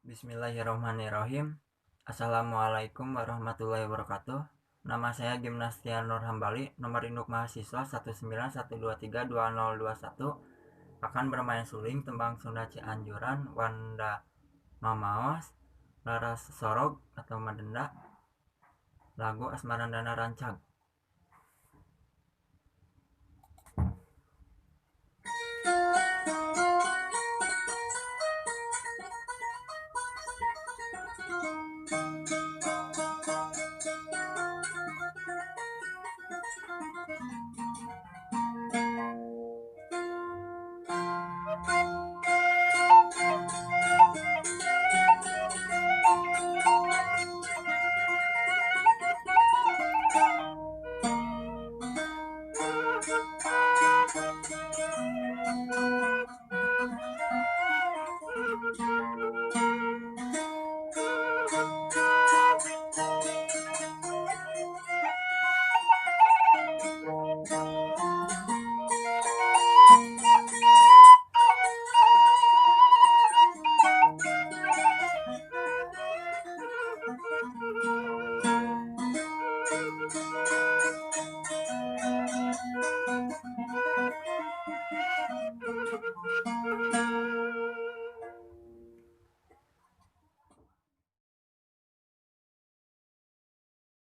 Bismillahirrahmanirrahim. Assalamualaikum warahmatullahi wabarakatuh. Nama saya Gimnastian Nur Hambali, nomor induk mahasiswa 191232021, akan bermain suling tembang Sunda Cianjuran, Wanda Mamaos, Laras Sorog atau Madenda, lagu Asmarandana Rancag.